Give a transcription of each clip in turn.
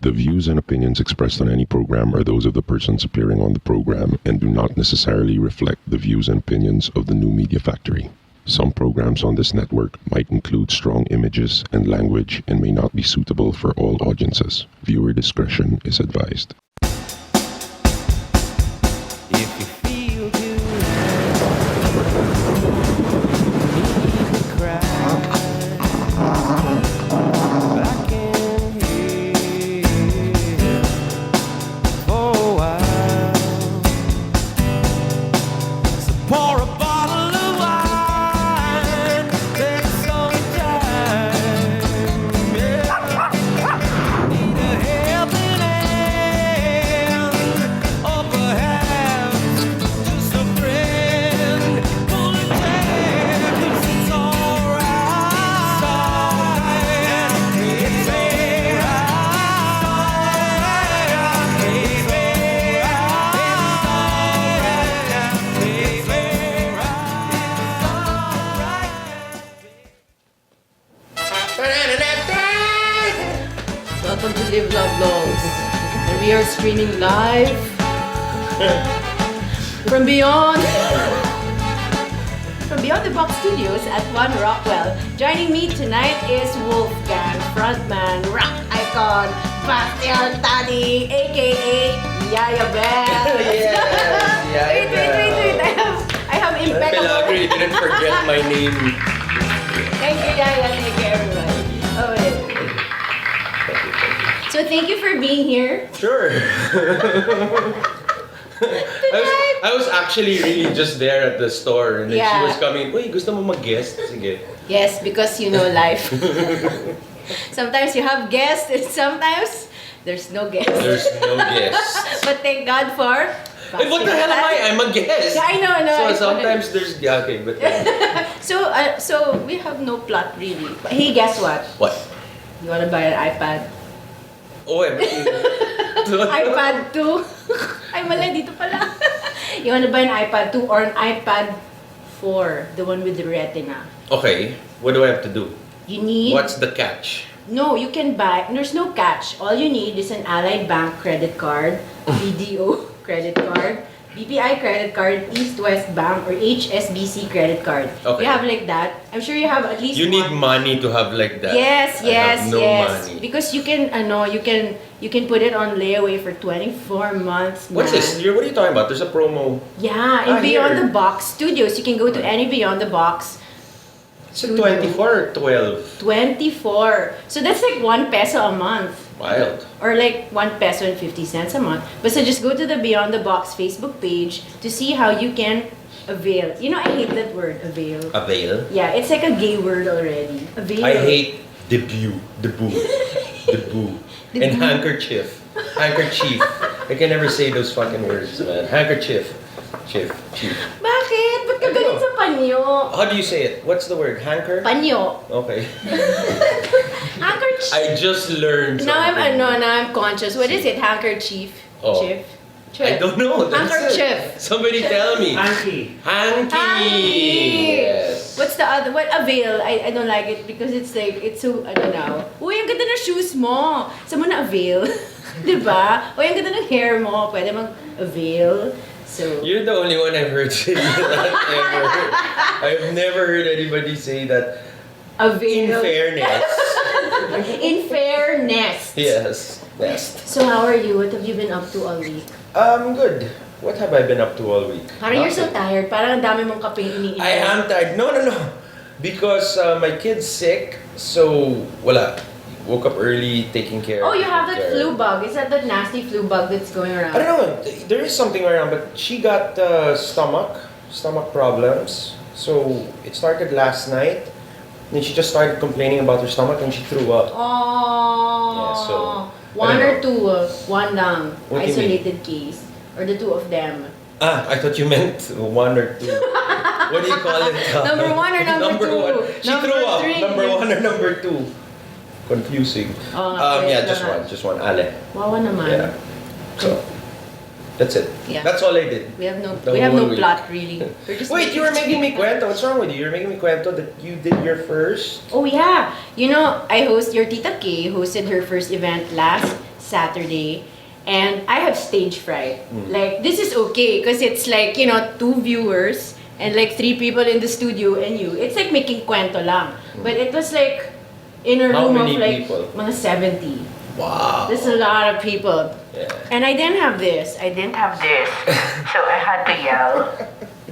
The views and opinions expressed on any program are those of the persons appearing on the program and do not necessarily reflect the views and opinions of the New Media Factory. Some programs on this network might include strong images and language and may not be suitable for all audiences. Viewer discretion is advised. If you feel good, cry. I can hear for a while. So pour a bottle of wine, take some time. Yeah. Need a helping hand, or perhaps just a friend. Pull a chair, 'cause it's alright. It's alright. It's Welcome to Live Love LOLz. And we are streaming live from beyond the Box Studios at One Rockwell. Joining me tonight is Wolfgang, frontman, rock icon, Basti Artadi, aka Yaya Bell. Yaya Wait. I have impeccable. Pelagri didn't forget my name. Thank you, Yaya. Thank you, everybody. Oh, wait. So thank you for being here. Sure. I was actually really just there at the store and then she Yeah. was coming, uy, gusto mo mag-guest? Sige. Yes, because you know life. Sometimes you have guests and sometimes there's no guests. There's no guests. But thank God for... Hey, what the hell am I? I'm a guest. Yeah, I know. So sometimes there's, yeah, okay, but So we have no plot really. But hey, guess what? what? You wanna buy an iPad? Oh, iPad 2. Ay, mali, dito pala. You wanna buy an iPad 2 or an iPad 4, the one with the retina. Okay, what do I have to do? You need... What's the catch? No, you can buy... There's no catch. All you need is an Allied Bank credit card, BDO credit card, BPI credit card, East West Bank, or HSBC credit card. Okay. You have like that. I'm sure you have at least You need one. money to have like that. Yes, I have no yes. money. Because you can, you can put it on layaway for 24 months. What's man. this? What are you talking about? There's a promo. Yeah, in Beyond here. the Box Studios. You can go to any Beyond the Box. Is it 24 or 12? 24. So that's like 1 peso a month. Wild. Or like 1 peso and 50 cents a month. But so just go to the Beyond the Box Facebook page to see how you can avail. You know, I hate that word, avail. Avail? Yeah, it's like a gay word already. Avail. I hate debut. And Debut. handkerchief. Handkerchief. I can never say those fucking words, man. Handkerchief. Chief. Bakit? Ba't ka galit sa panyo? How do you say it? What's the word? Hanker? Panyo. Okay. Handkerchief. I just learned Now something. I'm conscious. What is it? Handkerchief? Oh. Chief? I don't know. That's Handkerchief. it. Somebody tell me. Hanky. Hanky. Yes. What's the other? What avail? I don't like it because it's like, it's so, I don't know. Uy, ang ganda ng shoes mo. Saan mo na avail? Diba? Uy, ang ganda ng hair mo. Pwede mag-avail. So, You're the only one I've heard say that ever. I've never heard anybody say that. In avail. fairness. In fairness. Yes. Best. So how are you? What have you been up to all week? Good. What have I been up to all week? Parang you're so Nothing. tired. Parang ang dami mong kapeng iniinom. I am tired. No. Because my kid's sick, so wala. Woke up early, taking care. Oh, you have that taking care. flu bug. Is that that nasty flu bug that's going around? I don't know. There is something around, but she got stomach problems. So it started last night. Then she just started complaining about her stomach and she threw up. Oh. Yeah, so, one I or don't two, one lang. What do you mean? Isolated case. Or the two of them. I thought you meant one or two. What do you call it? Number one or number two? One. She Number threw up. three. Number one or number two? Confusing. Oh, Yeah, yes, just one. Ale. Wawa naman. Yeah. So that's it. Yeah. That's all I did. We have no The we have no whole week. plot really. We're just Wait, you were making me kwento. What's wrong with you? You're making me kwento that you did your first. Oh yeah. You know, I host your Tita K hosted her first event last Saturday. And I have stage fright. Like, this is okay because it's like, 2 viewers and like 3 people in the studio and you. It's like making kwento lang. But it was like in a How room of many like people? mga 70. Wow. There's a lot of people. Yeah. And I didn't have this. So I had to yell.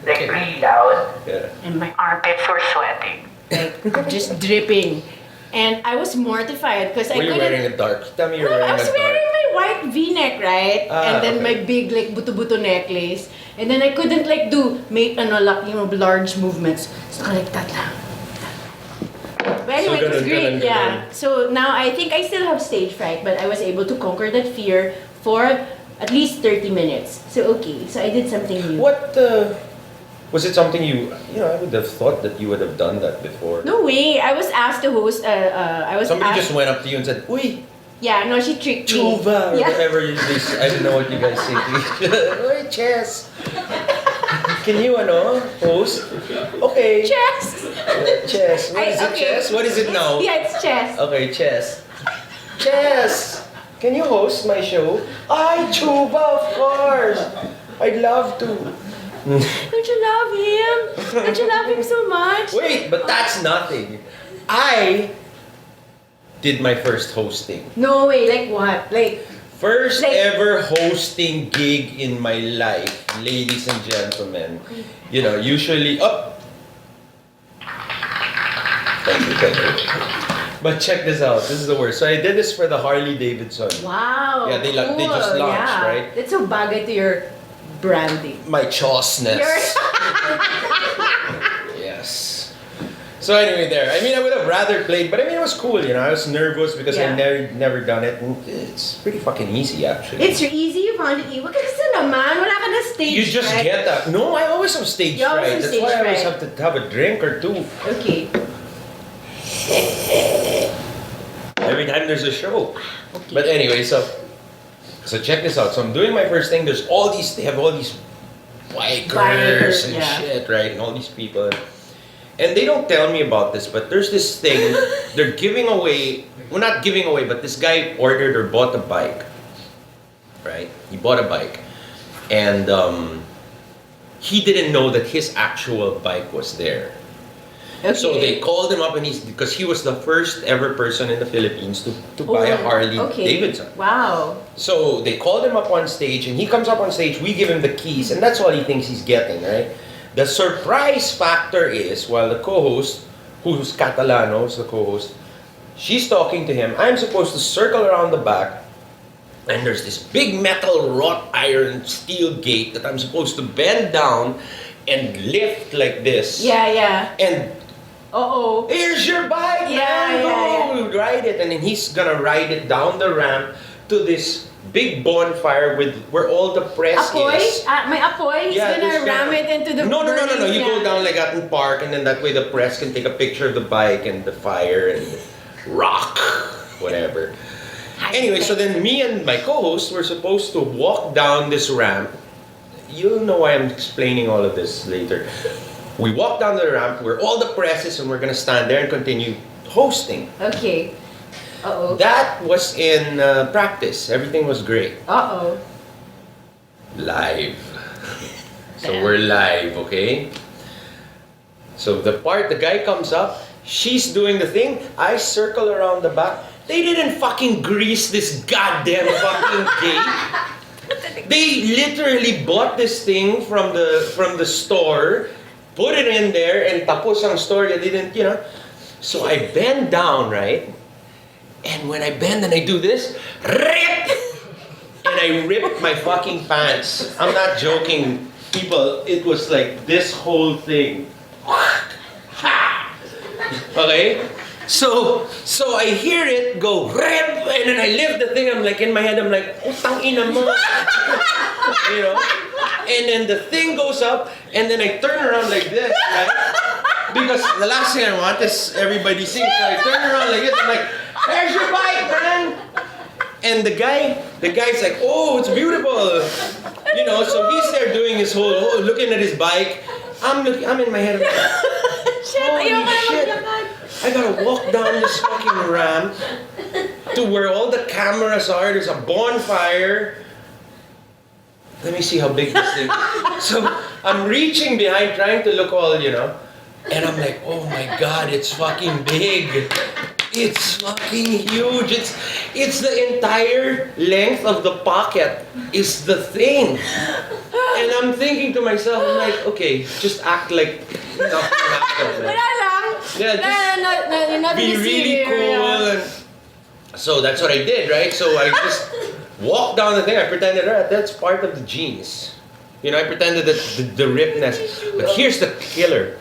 Like really loud. Yeah. And my armpits were sweating. Like just dripping. And I was mortified because I Were you couldn't... wearing a dark? Tell me you're No, wearing I was a dark. wearing my white V-neck, right? Ah, and then okay. my big like buto-buto necklace. And then I couldn't like make large movements. So like that lang. But anyway, it was great, ganun. yeah. So now I think I still have stage fright, but I was able to conquer that fear for at least 30 minutes. So okay, so I did something new. What was it something I would have thought that you would have done that before. No way. I was asked to host. Somebody asked, just went up to you and said, "Uy, Yeah, no, she tricked me. chuva," or Yeah. whatever I don't know what you guys say to each other. Uy, chess. Can you host? Okay. Chess. Chess. What is it? Okay. Chess? What is it now? Yeah, it's chess. Okay, chess. Chess. Can you host my show? Ay, chuva, of course. I'd love to. Don't you love him? Don't you love him so much? Wait, but that's nothing. I did my first hosting. No way. Like what? Like First Like- ever hosting gig in my life, ladies and gentlemen. Usually Thank you. But check this out. This is the worst. So I did this for the Harley Davidson. wow. Yeah, they just cool, launched, yeah. right? That's so bagay to your branding. My chosness. Yes. So anyway, there. I mean, I would have rather played, but I mean, it was cool. I was nervous because I Yeah. never done it. And it's pretty fucking easy, actually. It's easy. You found it easy. What kasi naman? Wala ka na stage You just fright. get that. No, I always have stage You always fright. have That's stage why I always fright. have to have a drink or two Okay. every time there's a show. But anyway, so check this out. So I'm doing my first thing. They have all these bikers and yeah. shit, right? And all these people. And they don't tell me about this, but there's this thing they're giving away. Well, not giving away, but this guy ordered or bought a bike, right? He bought a bike, and he didn't know that his actual bike was there. Okay. So they called him up, and because he was the first ever person in the Philippines to buy a Harley Davidson. Wow. So they called him up on stage, and he comes up on stage. We give him the keys, and that's all he thinks he's getting, right? The surprise factor is, while the co-host, who's Catalano, is the co-host, she's talking to him. I'm supposed to circle around the back, and there's this big metal wrought iron steel gate that I'm supposed to bend down and lift like this. Yeah. And Uh-oh. here's your bike, Yeah, man. Go ride it, and then he's gonna ride it down the ramp to this big bonfire where all the press Apoy? is. May apoy? He's there's gonna ram it into the No. burning You go can. down like at the park, and then that way the press can take a picture of the bike and the fire and rock, whatever. Anyway, so then me and my co-host were supposed to walk down this ramp. You'll know why I'm explaining all of this later. We walk down the ramp where all the press is, and we're gonna stand there and continue hosting. Okay. Uh-oh. That was in practice. Everything was great. Uh-oh. Live. So we're live, okay? So the guy comes up, she's doing the thing, I circle around the back. They didn't fucking grease this goddamn fucking gate. They literally bought this thing from the store, put it in there, and tapos ang story. They didn't, So I bend down, right? And when I bend and I do this, rip! And I ripped my fucking pants. I'm not joking, people. It was like this whole thing. Okay? So I hear it go rip, and then I lift the thing. I'm like, in my head, I'm like, utang ina mo. And then the thing goes up, and then I turn around like this, right? Because the last thing I want is everybody sings. So I turn around like this. I'm like, there's your bike, man. And the guy's like, oh, it's beautiful. So he's there doing his whole, looking at his bike. I'm in my head. I'm like, Shit, holy ayoko na shit. maglakad. I gotta walk down this fucking ramp to where all the cameras are. There's a bonfire. Let me see how big this thing is. So I'm reaching behind, trying to look all, and I'm like, oh my god, it's fucking big. It's fucking huge. It's the entire length of the pocket is the thing. And I'm thinking to myself, I'm like, okay, just act like Wala lang. Yeah, just not be really cool. And so that's what I did, right? So I just walked down the thing. I pretended that's part of the jeans. I pretended that the ripness. But here's the killer.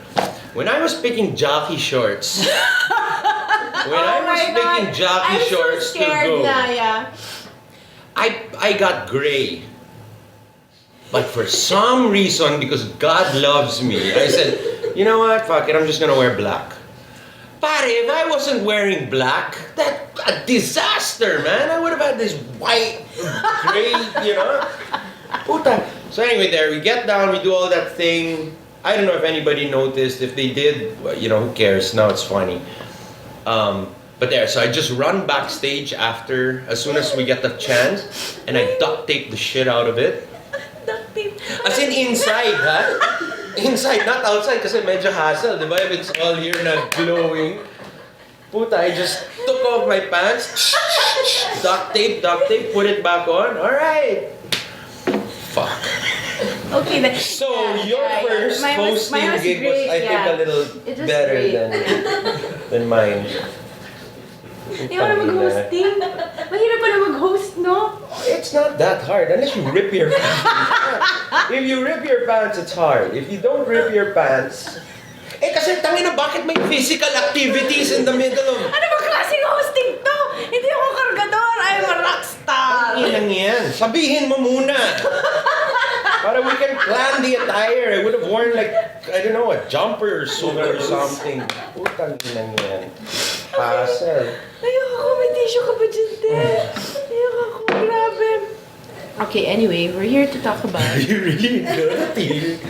When I was picking jockey shorts, shorts to go, I got gray. But for some reason, because God loves me, I said, you know what, fuck it, I'm just gonna wear black. Pare, if I wasn't wearing black, that's a disaster, man. I would have had this white, gray, Puta. So anyway, there, we get down, we do all that thing. I don't know if anybody noticed. If they did, who cares? Now it's funny. But there, so I just run backstage after, as soon as we get the chance, and I duct tape the shit out of it. Duct tape. As in inside, ha? Inside, not outside, kasi medyo hassle, di ba? If it's all here na glowing. Puta, I just took off my pants, duct tape, put it back on. Alright. Fuck. Okay, So your first hosting gig was, I think, a little better than mine. Hindi mo na mag-hosting. Mahirap pala mag-host, no? It's not that hard unless you rip your pants. If you rip your pants, it's hard. If you don't rip your pants, kasi tangina, bakit may physical activities in the middle of... Ano ba klaseng hosting to? Hindi ako kargador. I'm a rockstar. Ilang yan. Sabihin mo muna. Para we can plan the attire. I would have worn like, I don't know, a jumper suit or something. Putang inang yan. Hassle. Ayoko ako, may tissue ka ba dyan, te? Ayoko ako, grabe. Okay, anyway, we're here to talk about... You really dirty.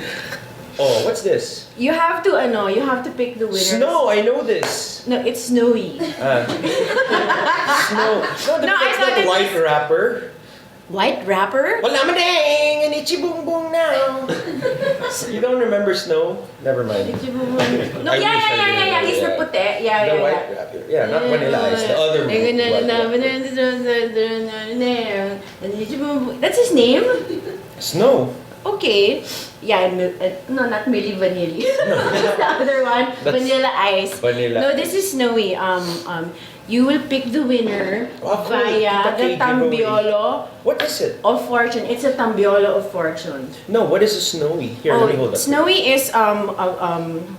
Oh, what's this? You have to pick the winner. Snow, I know this. No, it's snowy. Snow. No, I that's thought the it white wrapper. White wrapper? Wala man ding, and itchy boom boom now. You don't remember Snow? Never mind. No, I wish I yeah. did. He's the puti. Yeah. The white wrapper. Yeah, not Vanilla Ice. The other one. That's his name? Snow. Okay. Yeah, no, not Milli Vanilli. The other one, That's Vanilla Ice. Vanilla. No, this is Snowy. You will pick the winner Oh, cool. via Tita the K giveaway. Tambiolo What is it? of Fortune. It's a Tambiolo of Fortune. No, what is a Snowy? Here, let me hold up. Snowy is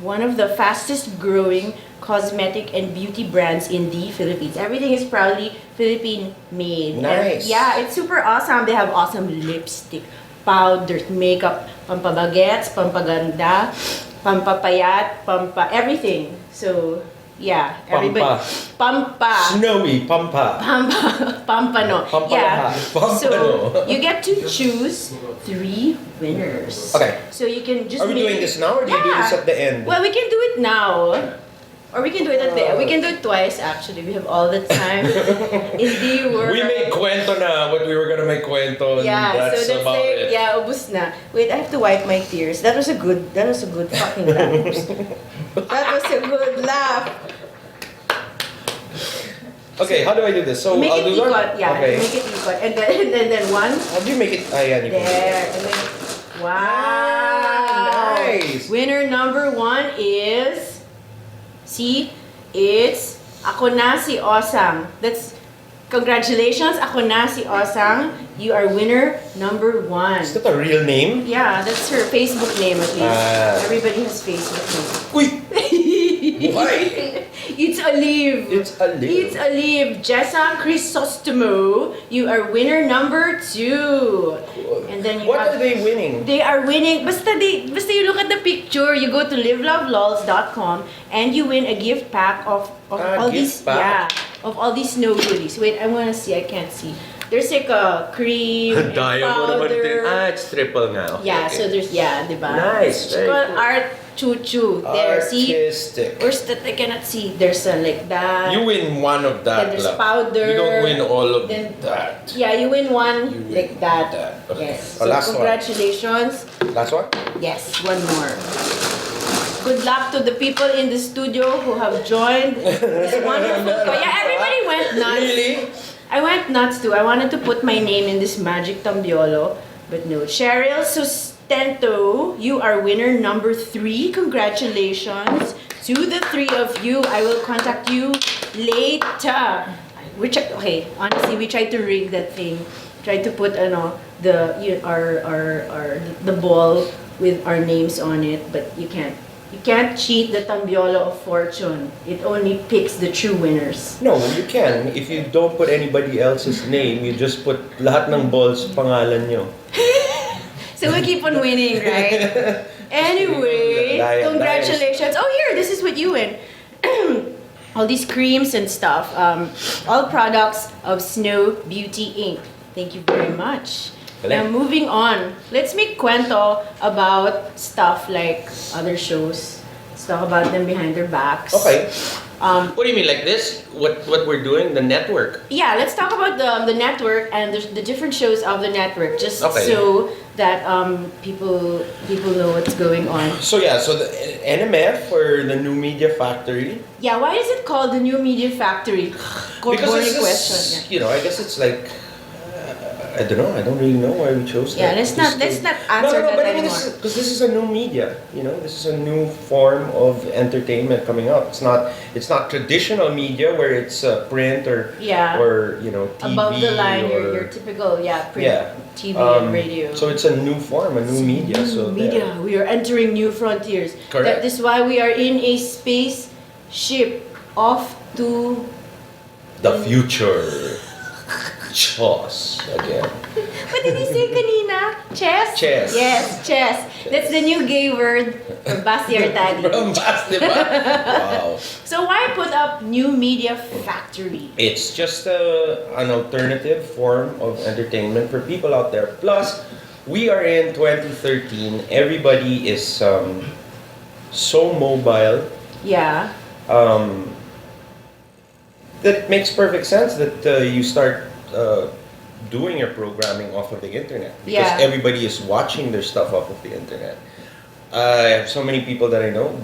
one of the fastest growing cosmetic and beauty brands in the Philippines. Everything is proudly Philippine made. Nice. And yeah, it's super awesome. They have awesome lipstick, powders, makeup, pampabagets, pampaganda, pampapayat, everything. So yeah, everybody. Pampa. Snowy, Pampa. Pampano. Pampano. Yeah. Pampano. So you get to choose 3 winners. Okay. So you can just. Are we doing this now or do you do this at the end? Well, we can do it now. Or we can do it at the end. We can do it twice actually. We have all the time in the world. We made kwento na what we were gonna make kwento. And Yeah, that's so that's about like, it. yeah, ubus na. Wait, I have to wipe my tears. That was a good fucking laugh. Oops. That was a good laugh. Okay, how do I do this? So Make I'll it do equal, that? yeah. Okay. Make it equal. And then one. How do you make it? Yeah, you can do it. There. And then, wow. Nice. Winner number 1 is... See? It's Ako Na Si Osang. That's... Congratulations, Ako Na Si Osang. You are winner number 1. Is that a real name? Yeah, that's her Facebook name at least. Ah. Everybody has Facebook name. Uy! Why? It's Olive. It's Olive. It's Olive. Jessa Crisostomo. You are winner number 2. And then you What have, are they winning? They are winning. Basta you look at the picture, you go to livelovelolz.com and you win a gift pack of all gift these. pack? Yeah. of all these snow goodies. Wait, I want to see. I can't see. There's like a cream and Daya mo naman din. powder. It's triple nga. Okay, Yeah, okay. so there's, diba? Nice, It's very called cool. Art Choo-Choo. There, see? Artistic. Where's that? I cannot see. There's like that. You win one of that. Then there's love. powder. You don't win all of Then- that. Yeah, you win one You win like that. Okay. Yes. Oh, So last one. congratulations. Last one? Yes, one more. Good luck to the people in the studio who have joined this wonderful. Yeah, everybody went nuts. Really? I went nuts too. I wanted to put my name in this magic tambiolo, but no. Cheryl Sustento, you are winner number 3. Congratulations to the 3 of you. I will contact you later. Okay, honestly, we tried to rig that thing. Tried to put the ball with our names on it, but you can't. You can't cheat the tambiolo of fortune. It only picks the true winners. No, you can. If you don't put anybody else's name, you just put lahat ng balls pangalan nyo. So we keep on winning, right? Anyway, congratulations. Oh, here, this is what you win. All these creams and stuff. All products of Snow Beauty Inc. Thank you very much. Now, moving on. Let's make cuento about stuff like other shows. Let's talk about them behind their backs. Okay. What do you mean, like this? What we're doing? The network? Yeah, let's talk about the network and the different shows of the network, just Okay. so that people know what's going on. So yeah, so the NMF or the New Media Factory. Yeah, why is it called the New Media Factory? Because Boring it's question. just, you know, I guess it's like, I don't know. I don't really know why we chose Yeah, that. let's not answer no, that but I mean, anymore. because this is a new media. You know, this is a new form of entertainment coming up. It's not traditional media where it's print or Yeah. or TV Above the line, or, your typical print, Yeah. TV and radio. So it's a new form, a new media. So media. there. We are entering new frontiers. Correct. That is why we are in a spaceship off to. The future. Chos again. What did you say kanina? Chess? Chess. Yes, chess. That's the new gay word from Basti Artadi. From Basti, diba? Wow. So why put up New Media Factory? It's just an alternative form of entertainment for people out there. Plus, we are in 2013. Everybody is so mobile Yeah. that it makes perfect sense that you start doing your programming off of the internet. Because Yeah. everybody is watching their stuff off of the internet. I have so many people that I know,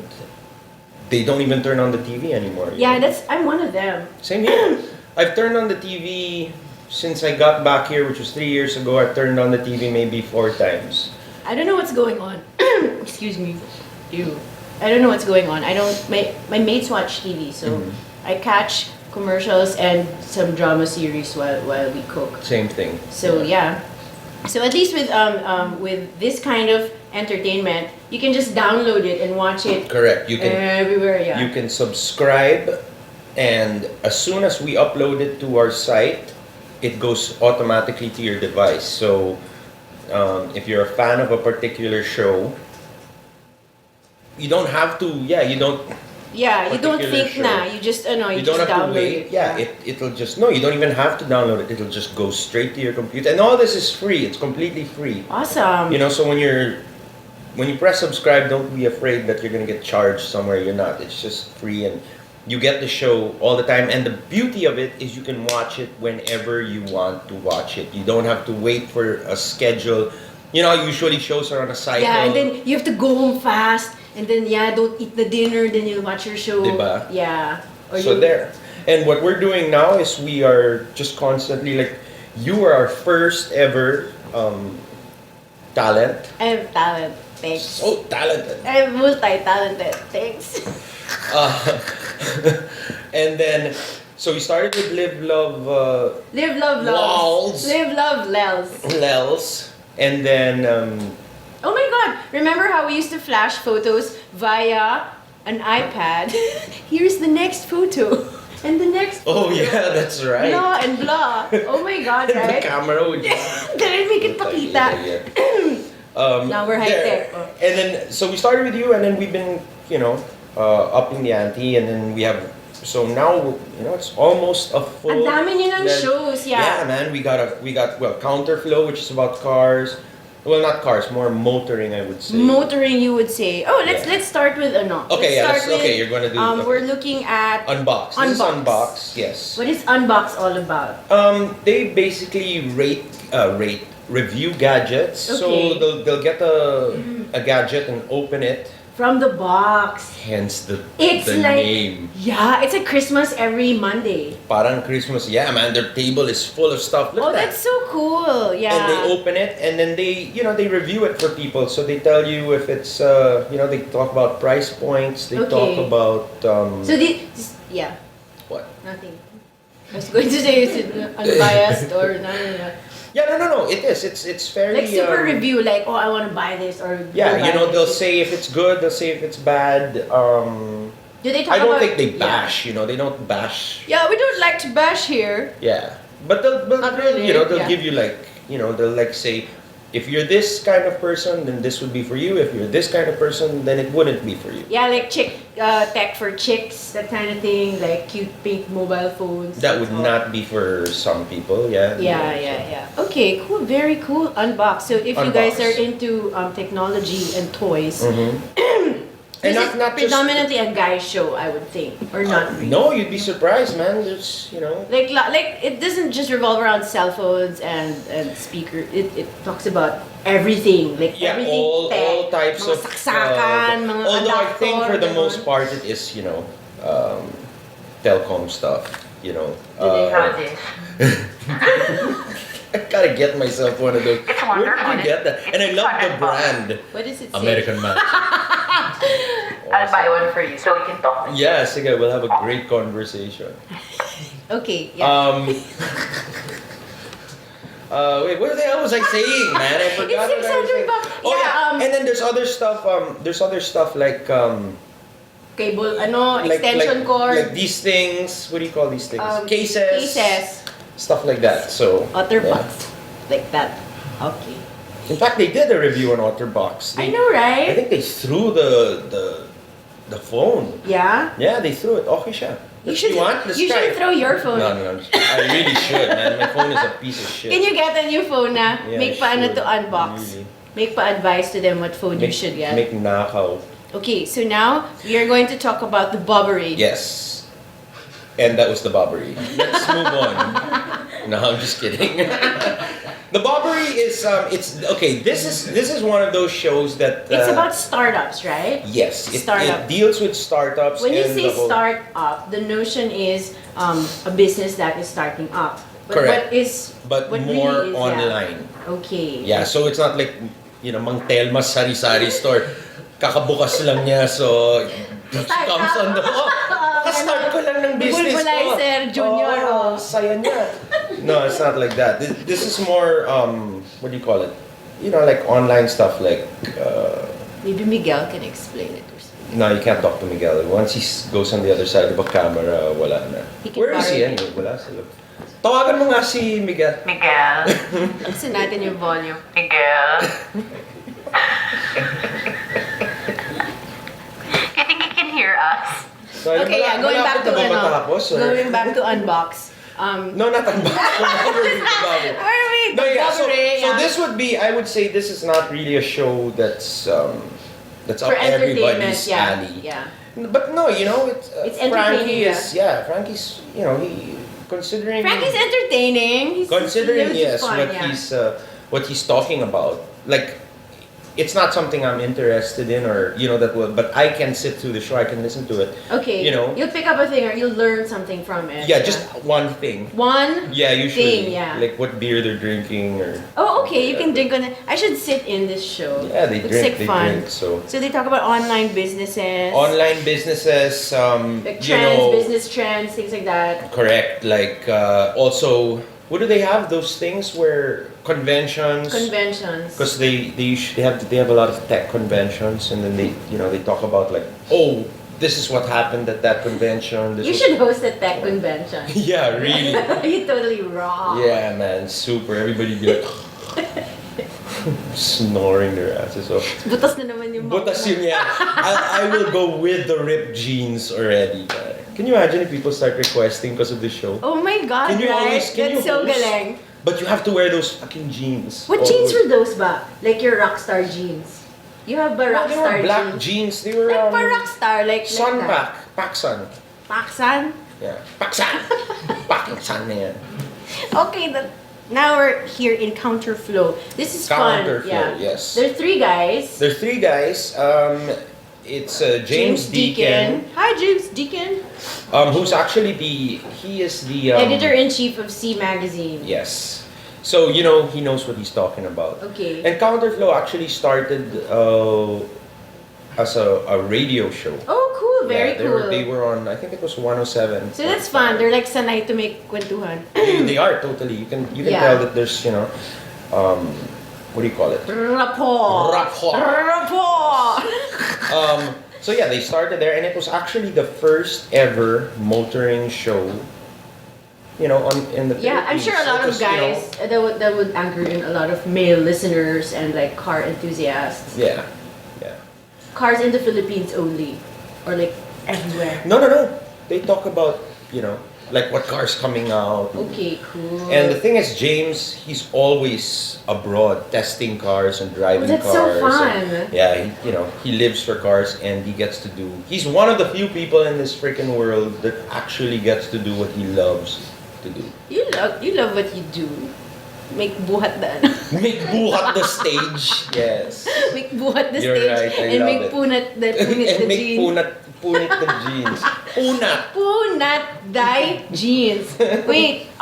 they don't even turn on the TV anymore. you Yeah, know? I'm one of them. Same here. I've turned on the TV since I got back here, which was 3 years ago. I've turned on the TV maybe 4 times. I don't know what's going on. Excuse me. Ew. I don't know what's going on. My mates watch TV, so I catch commercials and some drama series while we cook. Same thing. So yeah. So at least with this kind of entertainment, you can just download it and watch it Correct. You can everywhere. Yeah. you can subscribe, and as soon as we upload it to our site, it goes automatically to your device. So if you're a fan of a particular show, you don't have to. Yeah, you don't. Yeah, you don't particular think show. na. You just you You just don't have to download wait. it. Yeah, it'll just no. You don't even have to download it. It'll just go straight to your computer, and all this is free. It's completely free. Awesome. You know, so when you press subscribe, don't be afraid that you're gonna get charged somewhere. You're not. It's just free, and you get the show all the time. And the beauty of it is you can watch it whenever you want to watch it. You don't have to wait for a schedule. You know, usually shows are on a cycle. Yeah, and then you have to go home fast, and then don't eat the dinner, then you'll watch your show. Diba? Yeah. Or So there. And what we're doing now is we are just constantly like, you are our first ever talent. I have talent. Thanks. So talented. I'm multi-talented. Thanks. And then, so we started with Live, Love, Live, love, LOLz. Live, love, LOLz. LOLz. And then, Oh my God! Remember how we used to flash photos via an iPad? Here's the next photo. And the next oh photo. yeah, that's right. Blah and blah. Oh my God, The right? camera would just... Didn't make it pakita. Now we're high-tech. there. And then, so we started with you, and then we've been, upping the ante, and then we have So now, it's almost a full. Ang dami niyo ng shows, Yeah, yeah. man, we got Counterflow, which is about cars. Well, not cars, more motoring, I would say. Motoring, you would say. Oh, let's Yeah. let's start with ano. Okay, let's start with, you're gonna do. We're looking at Unbox. This is Unbox, yes. What is Unbox all about? They basically review gadgets. Okay. So they'll get a gadget and open it. From the box. Hence the It's the like name. yeah, it's a Christmas every Monday. Parang Christmas. Yeah, man, their table is full of stuff. Look Oh, at that. that's so cool. Yeah. And they open it and then they review it for people. So they tell you if it's they talk about price points. They talk Okay. about So yeah, what? nothing. I was going to say is it unbiased or no. Yeah, no. It is. It's fairly Like super review, like I want to buy this or Yeah, go buy they'll this. say if it's good, they'll say if it's bad. Do they talk I don't about? think they bash. They don't bash. Yeah, we don't like to bash here. Yeah, but they'll Not really, they'll yeah. give you they'll say, if you're this kind of person, then this would be for you. If you're this kind of person, then it wouldn't be for you. Yeah, like tech for chicks, that kind of thing, like cute pink mobile phones. That would that's all. not be for some people. Yeah. Yeah. Okay, cool, very cool. Unbox. So if you guys Unbox. are into technology and toys, And this not is just predominantly a guy show, I would think, or not really. No, you'd be surprised, man. There's Like it doesn't just revolve around cell phones and speaker. It talks about everything, like yeah, everything all tech, types mga of. saksakan, mga although I think adapter, for the ganon. most part it is telecom stuff. Do they have this? I gotta get myself one of those. It's Where wonderful. did you get that? And I love the $600. brand. What does it say? American Max. I'll buy one for you so we can talk. Yeah, sige, we'll have a great conversation. Okay, yeah. Wait, what the hell was I saying, man? I forgot. It's what I was saying. $600. Oh Yeah, yeah, and then there's other stuff. There's other stuff like Cable, like extension cord, like these things. What do you call these things? Cases. Stuff like that. So Otterbox, like that. Okay. In fact, they did a review on Otterbox. I know, right? I think they threw the phone. Yeah. Yeah, they threw it. Okay, siya. You should. want? Let's You try should it. throw your phone. No. I really should, man. My phone is a piece of shit. Can you get a new phone na? Yeah, Make I pa ano should. to unbox. Really. Make pa advice to them what phone you should get. Make nakaw. Okay, so now we are going to talk about the Babri. Yes. And that was the Babri. Let's move on. No, I'm just kidding. The Babri is it's okay. This is one of those shows that It's about startups, right? yes, Startup. it deals with startups. When you and say the whole- start up, the notion is a business that is starting up. But Correct. what but really more is, online. Yeah. Okay. Yeah, so it's not like Mang Telma's sari-sari store. Kakabukas lang niya, so she comes on the start ko lang ng business ko. Bulbulizer Junior, oh. Saya niya. No, it's not like that. This is more, what do you call it? Like online stuff like, Maybe Miguel can explain it or something. no, you can't talk to Miguel. Once he goes on the other side of a camera, wala na. He can Where is he borrow it. anyway? Wala sila. Tawagan mo nga si Miguel. Miguel. Kasi natin yung volume. Miguel. You think he can hear us? So, Okay, yeah, going back to malapit na ba ano, matapos, or- going back to Unbox. No, not Unbox. Where are we? No, yeah. So yeah. this would be. I would say this is not really a show that's up For entertainment, everybody's yeah. alley. Yeah. But no, it's It's entertaining, Frankie is Frankie's. He considering Frankie's entertaining. considering he's yes fun, yeah. what he's talking about. Like, it's not something I'm interested in, or that will. But I can sit through the show. I can listen to it. Okay. You'll pick up a thing or you'll learn something from it. Yeah, just one thing. one. Yeah, usually. Thing, yeah. Like what beer they're drinking, or Oh, okay. You can drink on it. I should sit in this show. yeah, they Looks drink. like They fun. drink. So. So they talk about online businesses. Online businesses, Like trends, business trends, things like that. correct. Like also, what do they have? Those things where conventions, Conventions. because they have a lot of tech conventions, and then they talk about like, oh, this is what happened at that convention. This You was- should host a tech convention. Yeah, really. You totally rock. Yeah, man, super. Everybody be like snoring their asses off. Butas na naman yung Butas yun, yeah. I will go with the ripped jeans already. Can you imagine if people start requesting because of the show? Oh my God, Can you right? always- can That's you so host? galing. But you have to wear those fucking jeans. What Always. jeans were those ba? Like your Rockstar jeans. You have ba No, they were Rockstar black jeans? jeans. They were Like pa Rockstar, like Sun like that. Pack Sun. Paksan? Yeah, Paksan. Paksan na yan. Okay, now we're here in Counterflow. This is fun. Counterflow, Yeah. yes. There are three guys. There's three guys. It's James Deacon, Hi, James Deacon. who's actually he is the Editor-in-chief of C Magazine. Yes. So he knows what he's talking about. Okay. And Counterflow actually started as a radio show. Oh, cool. Very cool. They were on, I think it was 107. So that's fun. They're like sanay to make kwentuhan. They are totally. You can Yeah. tell that there's what do you call it? Rapport. Rapport. Rapport. So yeah, they started there, and it was actually the first ever motoring show. In the Yeah, I'm Philippines. sure a lot It of was, guys that would anchor in a lot of male listeners and like car enthusiasts. Yeah. Cars in the Philippines only, or like everywhere. No. They talk about like what cars coming out. Okay, cool. And the thing is, James, he's always abroad testing cars and driving Oh, that's cars. so fun. And, yeah, he lives for cars, and he gets to do. He's one of the few people in this freaking world that actually gets to do what he loves to do. You love what you do. Make buhat the ano. Make buhat the stage. Yes. Make buhat the You're stage right, I and love make it. punat the And make jeans. punit the jeans. Punat. Punat dye jeans. Wait,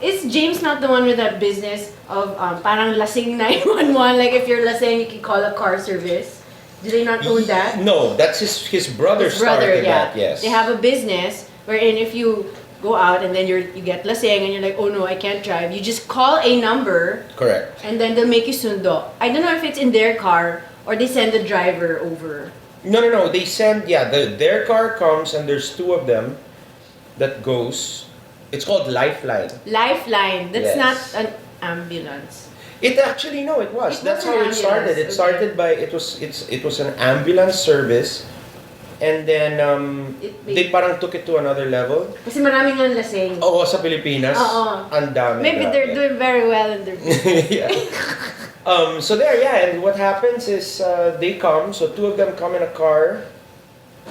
is James not the one with that business of parang lasing 911? Like if you're lasing, you can call a car service. Do they not own that? No, that's his brother His brother, started yeah. that. Yes. They have a business wherein if you go out and then you get lasing and you're like, oh no, I can't drive. You just call a number Correct. and then they'll make you sundo. I don't know if it's in their car or they send the driver over. No. They send their car comes, and there's two of them that goes. It's called Lifeline. Lifeline. That's Yes. not an ambulance. It actually it was. It That's was an how it started. ambulance, It started by it was an ambulance service, and then they parang took it to another level. Kasi maraming ang lasing. Oo, sa Pilipinas. Oo. Ang dami. Maybe they're grabe. doing very well in their business. Yeah. So there, and what happens is they come. So two of them come in a car.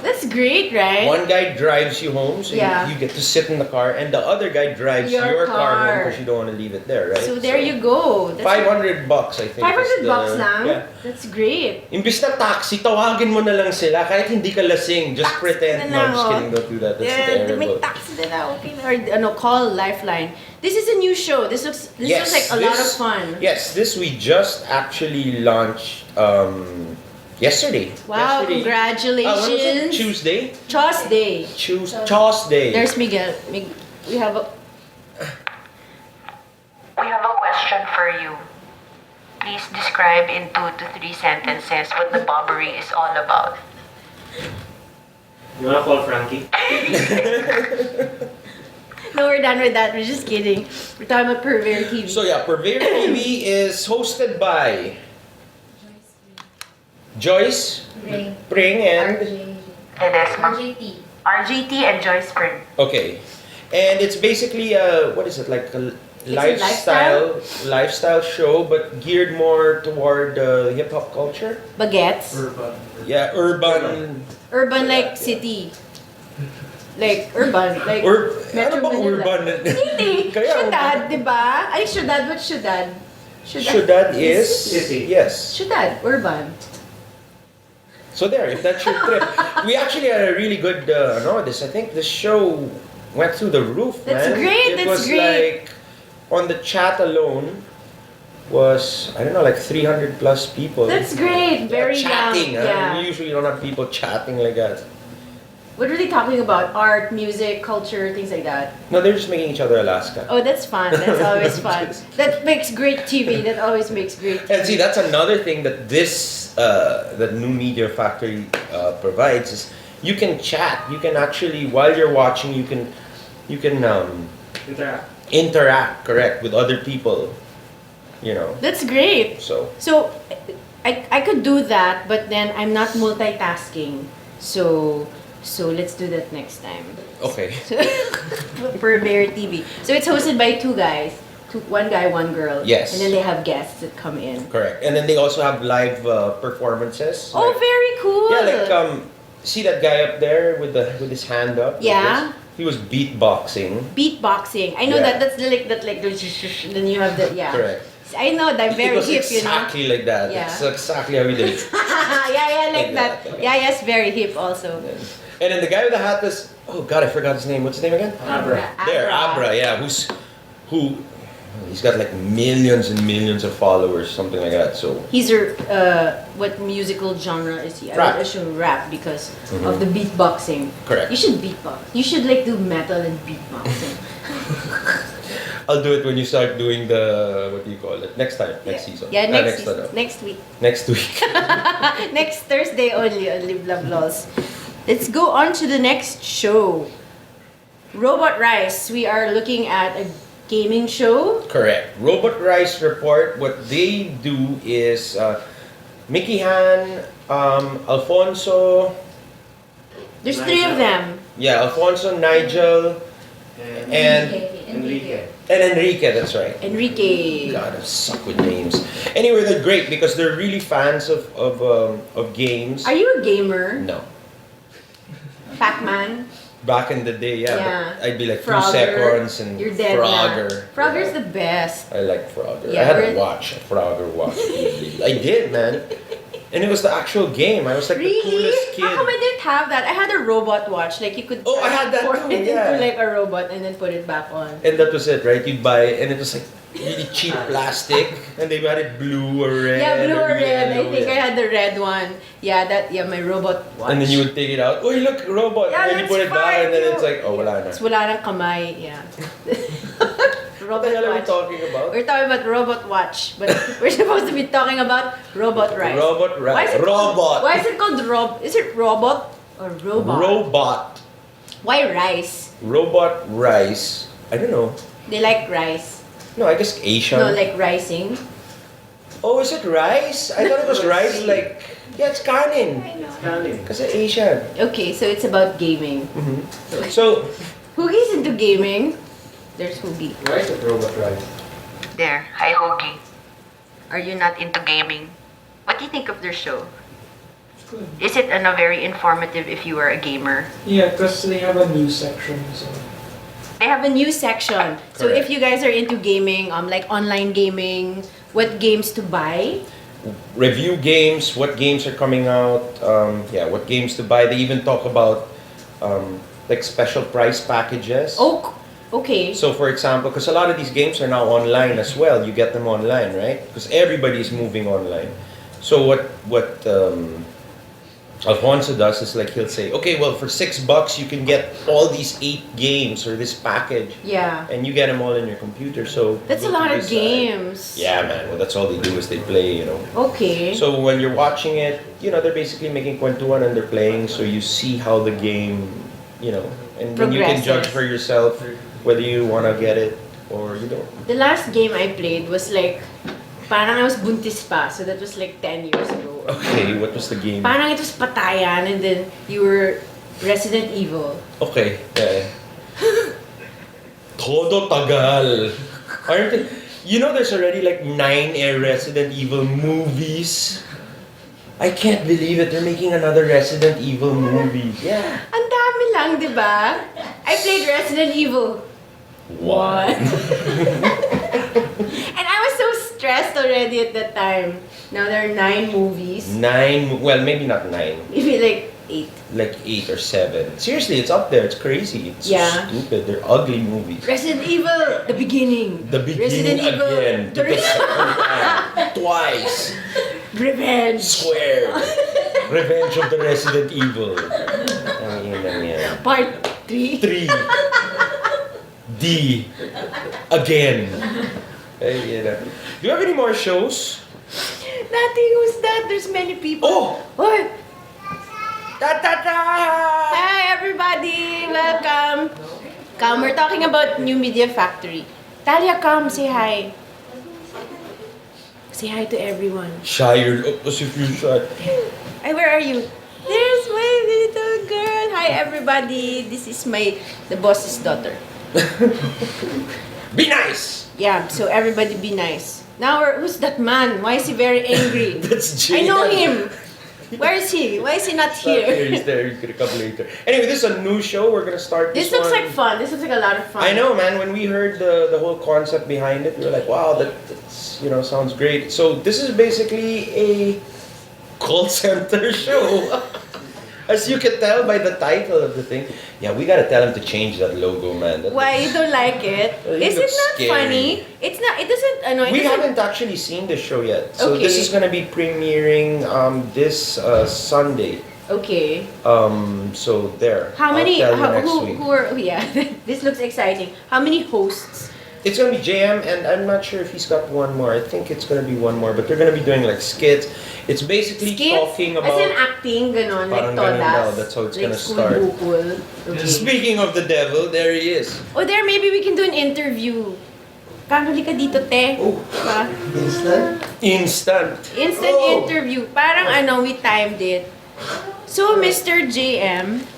That's great, right? One guy drives you home, so Yeah. you get to sit in the car, and the other guy drives Your your car home car. because you don't want to leave it there, right? So there you go. That's $500 I think. is the- $500 lang? Yeah. That's great. Imbis na taxi, tawagin mo na lang sila kahit hindi ka lasing. Just Taxi pretend. na No, lang, I'm just oh. kidding. Don't do that. That's Yeah, may terrible. taxi na okay na. Or call Lifeline. This is a new show. This looks like a lot of fun. Yes, this we just actually launched yesterday. Wow, Yesterday. When was it? congratulations. Tuesday? Tuesday. Tuesday. There's Miguel. We have a We have a question for you. Please describe in 2 to 3 sentences what the Babri is all about. You wanna call Frankie? No, we're done with that. We're just kidding. We're talking about Purveyor TV. So yeah, Purveyor TV is hosted by Joyce Pring and Ledesma. RJT and Joyce Spring. okay, and it's basically what is it, like a It's a lifestyle show, but geared more toward hip hop culture. Baguettes. Yeah, urban. Urban like city. Like urban. Like Ano ba Manila. urban? City. Kaya Syudad, di ba? Ay, syudad. What's syudad? Syudad is City. yes. Syudad. Urban. So there, if that's your trip, we actually had a really good. I think the show went through the roof, That's man. great, It that's was great. like on the chat alone was I don't know, like 300 plus people. That's great. Very chatting. young. Yeah. We usually don't have people chatting like that. What are they talking about? Art, music, culture, things like that. No, they're just making each other Alaska. Oh, that's fun. That's always fun. That makes great TV. That always makes great TV. And see, that's another thing that the new media factory provides is you can chat. You can actually, while you're watching, you can interact, correct, with other people. That's great. So So, I could do that, but then I'm not multitasking. So, So let's do that next time. Okay. For Bear TV. So it's hosted by two guys. One guy, one girl. Yes. And then they have guests that come in. Correct. And then they also have live performances. Oh, Like- very cool. Yeah, like see that guy up there with his hand up? like Yeah. this? He was beatboxing. Beatboxing. I know Yeah. that's then you have the Correct. I know that very it was hip, you know. exactly like that. Yeah. It's exactly how he did it. yeah, like Like that. that. Yeah, yes, very hip also. And then the guy with the hat was, oh god, I forgot his name. What's his name again? Abra. There, Abra, yeah. He's got like millions and millions of followers, something like that. So He's what musical genre is he? I Rap. would assume rap because of the beatboxing. Correct. You should beatbox. You should like do metal and beatboxing. I'll do it when you start doing the what do you call it? Next time, next season. Yeah, next season. next week. Next week. Next Thursday only on LOLz. Let's go on to the next show. Robot Rice. We are looking at a gaming show. Correct. Robot Rice Report, what they do is Mickey Han, Alfonso, There's three of them. yeah, Alfonso, Nigel, and Enrique, that's right. Enrique. God, I suck with names. Anyway, they're great because they're really fans of games. Are you a gamer? No. Pac-Man? Back in the day, yeah. Yeah. But I'd be like Frogger. 2 seconds and You're dead Frogger. now. Frogger's the best. I like Frogger. Yeah, I had we're- to watch a Frogger watch. I did, man. And it was the actual game. I was like the Really? coolest kid. How come I didn't have that? I had a robot watch. Like you could Oh, I had that transform too, it yeah. into like a robot and then put it back on. And that was it, right? You'd buy it, and it was like really cheap plastic, and they had it blue or red. Yeah, blue or red. I yellow, think I yeah. had the red one. Yeah, my robot watch. And then you would take it out. Oh, look, robot. Yeah, and then you that's put it back, fine, and then you it's know. like, oh, wala na. Tapos wala nang kamay. Yeah. What the hell are we watch. talking about? We're talking about robot watch, but we're supposed to be talking about robot rice. Robot rice. Why is it Robot. Called, why is it called Is it robot or robot? Robot. Why rice? Robot rice. I don't know. They like rice. No, I guess Asian. No, like rising. Oh, is it rice? I thought it was rice like... Yeah, it's kanin. I know. Because it's Asian. Okay, so it's about gaming. So, Hoogie's into gaming. There's Hoogie. Why is it robot rice? There, hi Hoagie. Are you not into gaming? What do you think of their show? It's good. Is it very informative if you are a gamer? Yeah, because they have a news section, so... I have a new section. So Correct. if you guys are into gaming, like online gaming, what games to buy? review games, what games are coming out, what games to buy. They even talk about like special price packages. Oh, okay. So for example, because a lot of these games are now online as well, you get them online, right? Because everybody is moving online. So what Alfonso does is like he'll say, okay, well for $6 you can get all these 8 games or this package, Yeah. and you get them all in your computer. So That's a you lot can of decide. games. Yeah, man. Well, that's all they do is they play, you know. Okay. So when you're watching it, you know, they're basically making kwentuhan and they're playing, so you see how the game, you know, and then you can judge Progresses. for yourself whether you want to get it or you don't. The last game I played was like, parang I was buntis pa, so that was like 10 years ago. Okay, what was the game? Parang it was patayan and then you were Resident Evil. Okay, yeah. Todo tagal. Aren't it? You know, there's already like 9 Resident Evil movies. I can't believe it. They're making another Resident Evil movie. Yeah. Ang dami lang, di ba? I played Resident Evil 1. And I was so stressed already at that time. Now there are 9 movies. 9, well, maybe not 9. Maybe like 8. Like 8 or 7. Seriously, it's up there. It's crazy. It's so Yeah. stupid. They're ugly movies. Resident Evil, the beginning. The beginning Resident Evil, again. the To the second time. Twice. Revenge. Squared. Revenge of the Resident Evil. Ayun lang yan. Part 3. 3. D. Again. Ayun na. Do you have any more shows? Nothing, who's that? There's many people. Oh! What? Ta-ta-ta! Hi everybody! Welcome! Come, we're talking about New Media Factory. Talia, come, say hi. Say hi to everyone. Shy, you're as if you're shy. Hey, where are you? There's my little girl. Hi, everybody. This is the boss's daughter. Be nice! Yeah, so everybody be nice. Now, who's that man? Why is he very angry? That's I Jay. know him. Where is he? Why is he not He's not here, here? he's there. He's gonna come later. Anyway, this is a new show. We're gonna start This this looks one. like fun. This looks like a lot of fun. I know, man. When we heard the whole concept behind it, we were like, wow, that's sounds great. So this is basically a call center show. As you can tell by the title of the thing. Yeah, we gotta tell him to change that logo, man. Why you don't like it? It Is it looks not scary. funny? It's not. It doesn't. It We doesn't- haven't actually seen the show yet. So this Okay. is gonna be premiering this Sunday. Okay. So there. How many? I'll tell you next week. Who are? Yeah. This looks exciting. How many hosts? It's gonna be JM, and I'm not sure if he's got one more. I think it's gonna be one more, but they're gonna be doing like skits. It's basically Skits? talking As about. in acting, ganon, like Parang ganon todas. daw, that's how it's like gonna school start. bukol. Okay. Speaking of the devil, there he is. Oh, there, maybe we can do an interview. Kakali ka dito, te. Oh. Diba? Instant. Instant Oh. interview. Parang we timed it. So, Mr. JM,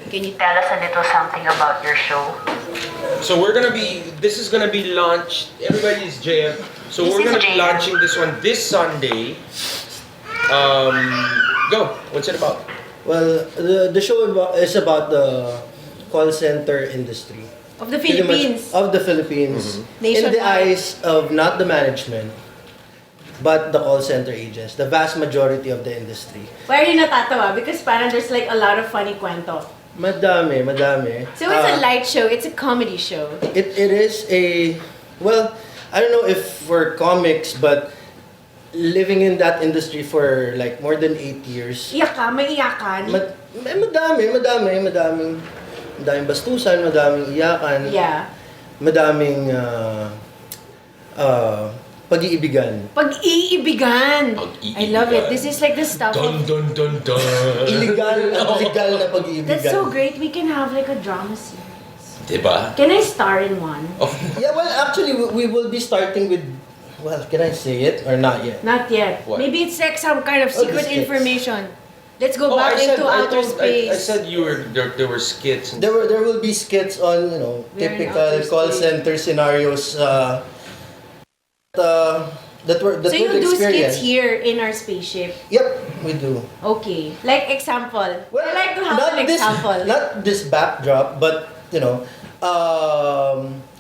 can you Tell us a little something about your show. So this is gonna be launched. Everybody's JM. So This we're is gonna be JM. launching this one this Sunday. Go. What's it about? Well, the show is about the call center industry. of the Pretty much Philippines? of the Philippines. In the Nationwide. eyes of not the management, but the call center agents, the vast majority of the industry. Why are you natatawa? Because parang there's like a lot of funny kwento. Madami. So it's a light show. It's a comedy show. It is a, well, I don't know if we're comics, but living in that industry for like more than 8 years, Iyak ka? May iyakan? madaming bastusan, madaming iyakan, Yeah. madaming pag-iibigan. Pag-iibigan. I love it. This is like the stuff Dun of... dun dun dun. Illegal na pag-iibigan. That's so great. We can have like a drama series. Diba? Can I star in one? Yeah, well, actually, we will be starting with, well, can I say it or not yet? Not yet. What? Maybe it's like some kind of Oh, secret the skits. information. Let's go back into outer space. I said there were skits. And There will be skits on, We're in typical outer call space. center scenarios that so we've you do skits experienced. here in our spaceship. Yep, we do. Okay. Like example. I like to have an this, example. not this backdrop, but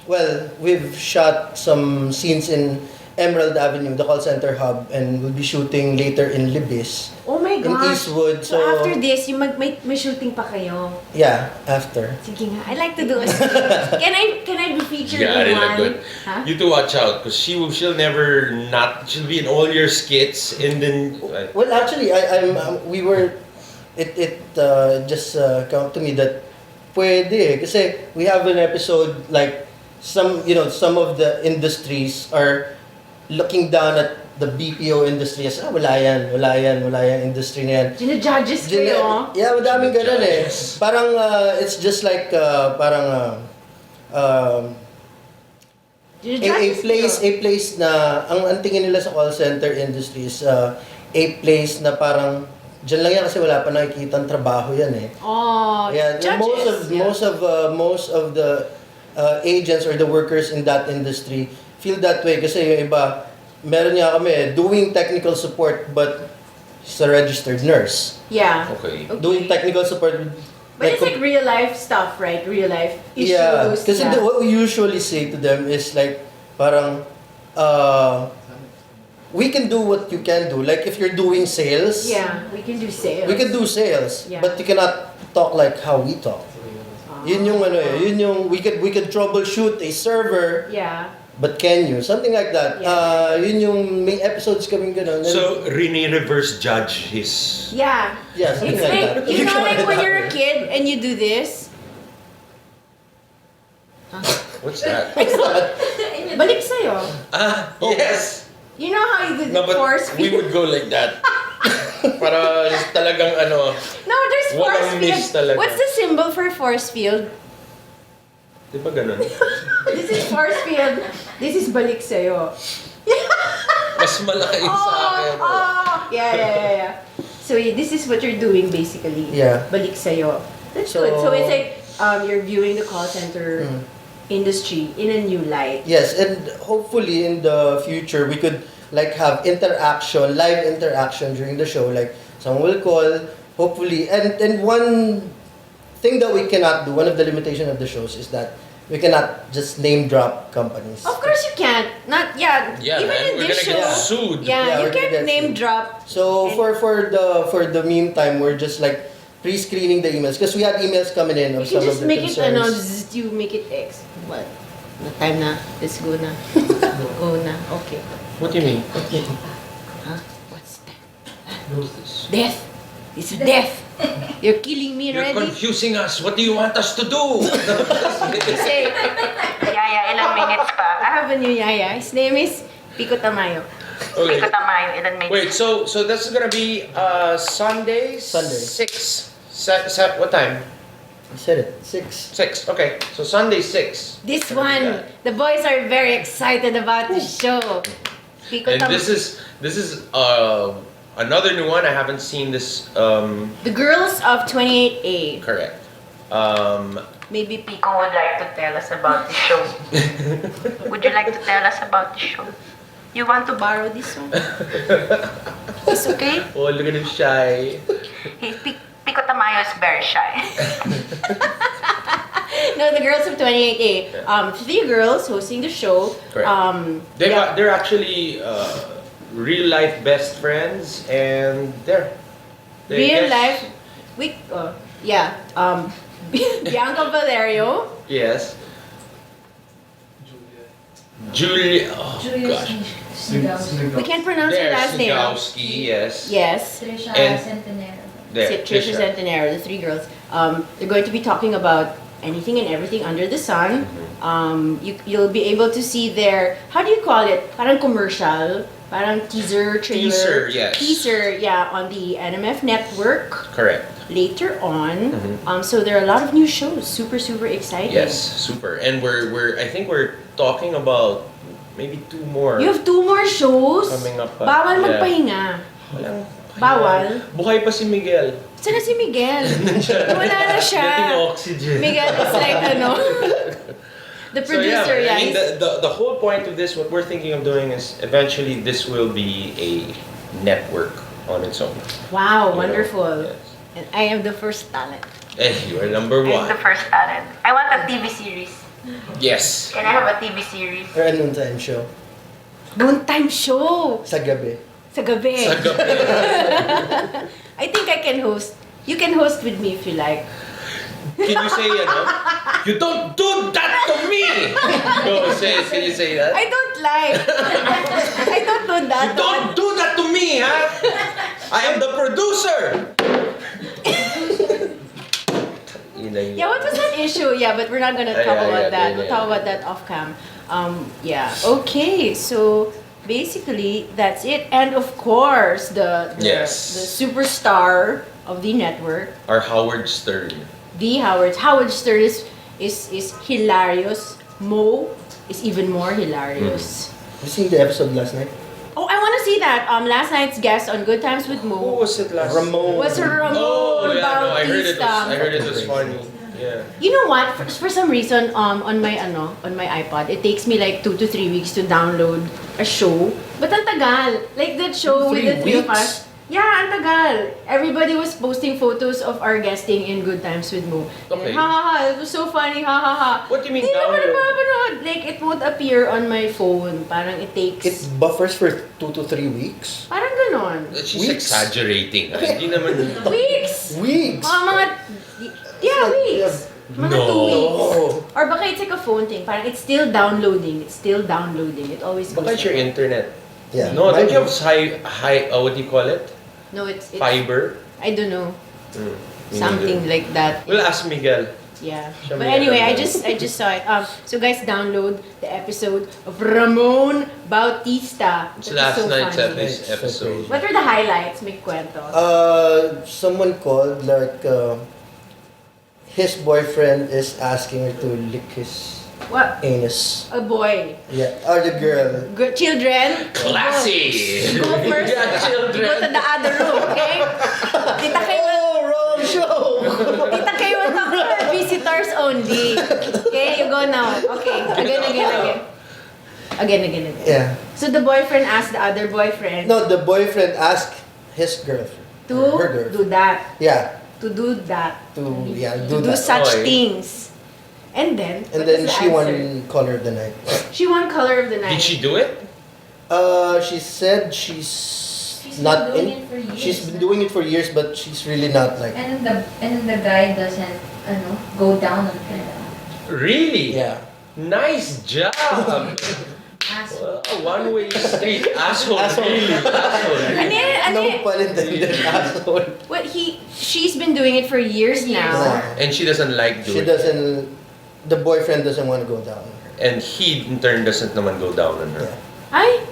well, we've shot some scenes in Emerald Avenue, the call center hub, and we'll be shooting later in Libis, Oh my in gosh. Eastwood. So after this, may shooting pa kayo. Yeah, after. Sige nga. I like to do a skit. Can I be featured yeah, in they look one? good. Huh? You two watch out, cause she'll never not. She'll be in all your skits, and then. Well, actually, we were, it just come to me that pwede kasi we have an episode like some of the industries are looking down at the BPO industry as wala yan industry na yan. Gina-judges kayo. Yeah, madaming ganun eh. Parang it's just like a Gina-judges place na ang tingin nila sa call center industry is a place na parang diyan lang yan kasi wala pa nakikitang trabaho yan eh. Oh, Yeah, judges. most of the agents or the workers in that industry feel that way kasi yung iba, meron nga kami doing technical support but she's a registered nurse. Yeah. Okay. Doing technical support. But it's like real life stuff, right? Real life issues. Yeah, kasi yeah. what we usually say to them is like parang we can do what you can do. Like if you're doing sales, Yeah, we can do sales. we can do sales, Yeah. but you cannot talk like how we talk. Yun yung we could troubleshoot a server, Yeah. but can you? Something like that. Yeah. Yun yung may episodes kaming ganun. So Rene reverse judge his. Yeah. yeah, something It's like like, that. you know, like when you're a kid and you do this. What's that? Balik sa'yo. Yes. You know how you do the No, but force we field? would go like that. Para talagang ano. No, there's force Walang miss field. talaga. What's the symbol for force field? Di ba ganun? This is force field. This is balik sa'yo. Mas malaki sa akin. Oh, yeah. So this is what you're doing basically. Yeah. Balik sa'yo. That's So- good. So it's like you're viewing the call center industry in a new light. Yes, and hopefully in the future we could like have interaction, live interaction during the show. Like someone will call, hopefully, and one thing that we cannot do, one of the limitations of the shows is that we cannot just name drop companies. Of course you can't. Not Yeah, even man, in we're this gonna show. get sued. Yeah, Yeah, you we're gonna can't get name sued. drop. So And- for the meantime, we're just like pre-screening the emails because we had emails coming in You of can some of just the make it concerns. you make it X. What? The time na. Let's go na. Go na. Okay. What do you mean? Huh? What's that? Who's this? Death. It's death. You're killing me You're already. confusing us. What do you want us to do? Say, Yaya, ilang minutes pa? I have a new yaya. His name is Pico Tamayo. Okay. Pico tamayo, ilang minutes? Wait, so that's gonna be Sunday? Sunday. 6. What time? I said it. 6. 6. Okay. So Sunday 6. This Gonna be one, that. the boys are very excited about the show. Pico And Tamayo. this is another new one. I haven't seen this. The girls of 28A. Correct. Maybe Pico. Pico would like to tell us about the show. Would you like to tell us about the show? You want to Borrow this one. It's okay. Oh, look at him shy. Pico Tamayo is very shy. No, the girls of 28A. 3 girls hosting the show. Correct. They're actually real life best friends, and they're Real life. Yeah. Bianca Valerio. Yes. Julia. Oh gosh. We can't pronounce her There's last name. Snigowski, yes. Yes. Trisha And- Centenero. There, Trisha Trisha. Centenero, the 3 girls. They're going to be talking about anything and everything under the sun. You'll be able to see their, how do you call it? Parang commercial, parang teaser, trailer. Teaser, yes. Teaser, yeah, on the NMF network Correct. later on. So there are a lot of new shows. Super, super exciting. Yes, super. And I think we're talking about maybe 2 more. You have 2 more shows? Coming up pa. Bawal Yeah. magpahinga. Walang- Bawal? Buhay pa si Miguel. Saan na si Miguel? Wala na siya. Getting oxygen. Miguel is like, the producer, I mean, yeah. the whole point of this, what we're thinking of doing is eventually this will be a network on its own. Wow, You know? wonderful. Yes. And I am the first talent. Eh, you are number I'm 1. the first talent. I want a TV series. Yes. Can I have a TV series? Or a noontime show. Noontime show! Sa gabi. Sa gabi. Sa gabi. I think I can host. You can host with me if you like. Can you say, you don't do that to me! No, can you say that? I don't like. I don't do that. You don't do that to me, huh? I am the producer! Yeah, what was that issue? Yeah, but we're not gonna talk about that. We'll talk about that off cam. Yeah. Okay, so basically that's it. And of course, the Yes. superstar of the network, Our Howard Stern. the Howard Stern is hilarious. Mo is even more hilarious. Have you seen the episode last night? Oh, I want to see that. Last night's guest on Good Times with Who Mo was it last? Ramon. was Ramon Oh, yeah, no, I Bautista. heard it was funny. Yeah. You know what? For some reason, on my iPod, it takes me like 2 to 3 weeks to download a show. But ang tagal. Like that show with the 3 of us. Yeah, ang tagal. Everybody was posting photos of our guesting in Good Times with Mo. Okay. Ha ha ha, it was so funny, ha ha ha. What do you mean Hindi naman download? napapanood. Like, it won't appear on my phone. Parang it takes... It buffers for 2 to 3 weeks. Parang ganon. She's Weeks. exaggerating. Hindi naman. Weeks! Weeks! Mga... Yeah, weeks! Mga No. 2 weeks. Oh. Or baka it's like a phone thing. Parang it's still downloading. It's still downloading. It always goes Baka it's your like that. internet. Yeah. No, don't Mine- you have high, what do you call it? No, it's Fiber? I don't know. Mm, me Something neither. like that. We'll ask Miguel. Yeah. Siya But may anyway, I alam just saw it. So guys, download the episode of Ramon Bautista. It's That is last so night's funny. episode. What were the highlights? May kwento. Someone called, like, his boyfriend is asking her to lick his What? Anus. A boy. Yeah. Or the girl. Children. Classy! Go first. Yeah, children. Go to the other room, okay? Tita K will, Oh, wrong show! Tita K will talk for visitors only. Okay, you go now. Okay, again. Yeah. So the boyfriend asked the other boyfriend No, the boyfriend asked his girlfriend. to Her girlfriend. do that. Yeah. To do that. To To do that. such Oy. things. And then, And what then is the she answer? won Color of the Night. She won Color of the Night. Did she do it? She said she's She's not been doing in. it for years. She's been doing it for years, but she's really not like. And the guy doesn't, go down on her. Really? Yeah. Nice job! Asshole. One-way street. Asshole. Asshole. Really. Asshole. No pun intended, asshole. She's been doing it for years now. And she doesn't like She doing it. doesn't. The boyfriend doesn't want to go down on her. And he in turn doesn't naman go down on her. Yeah. Ay?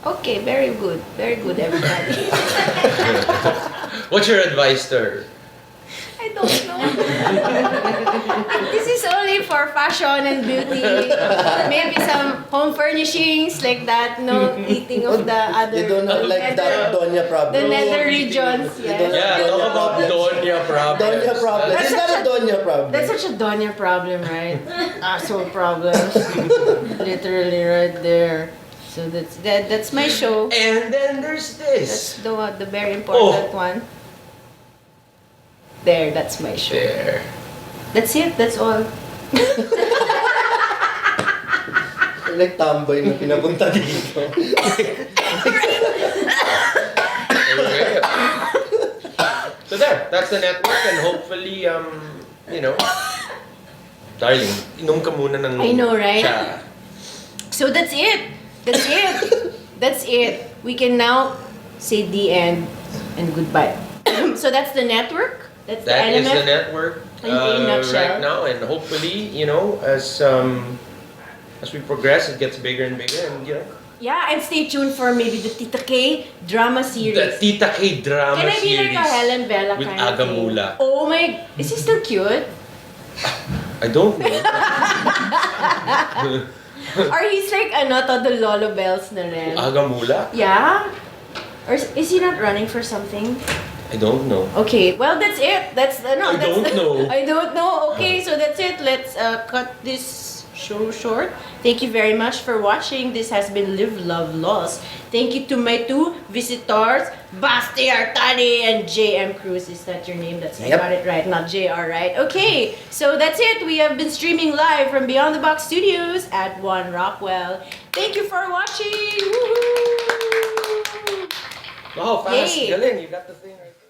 Okay, very good, everybody. What's your advice to her? I don't know. This is only for fashion and beauty. Maybe some home furnishings like that. No eating of the other. They don't have like that Donya problem. The nether regions. They don't Yes. Yeah, Donya talk about problems. Donya problems. Donya problem. That's It's not a such a- Donya problem. That's such a Donya problem, right? Asshole problems. Literally right there. So that's my show. And then there's That's this. the very important one. There, that's my show. There. That's it. That's all. Like tamboy na pinapunta dito. Okay. So there, that's the network, and hopefully, darling, inom ka muna ng I know, right? cha. So that's it. That's it. We can now say the end and goodbye. So that's the network. That's That the is LMF. the network In a nutshell. right now, and hopefully, as we progress, it gets bigger and bigger, and Yeah, and stay tuned for maybe the Tita K drama series. the Tita K drama Can I be series like a Helen Bella with kind of thing? Agamula. Oh my, is he still cute? I don't know. Or he's like the LOLz na rin? Agamula? Yeah? Or is he not running for something? I don't know. Okay, well that's it. That's I don't know. I don't know. Okay, so that's it. Let's cut this show short. Thank you very much for watching. This has been Live, Love, Loss. Thank you to my two visitors, Basti Artadi and JM Cruz. Is that your name? I Yep. got it right, not JR, right? Okay, so that's it. We have been streaming live from Beyond the Box Studios at One Rockwell. Thank you for watching. Woohoo! Oh, fast. Yay. Galing. You got the thing right there.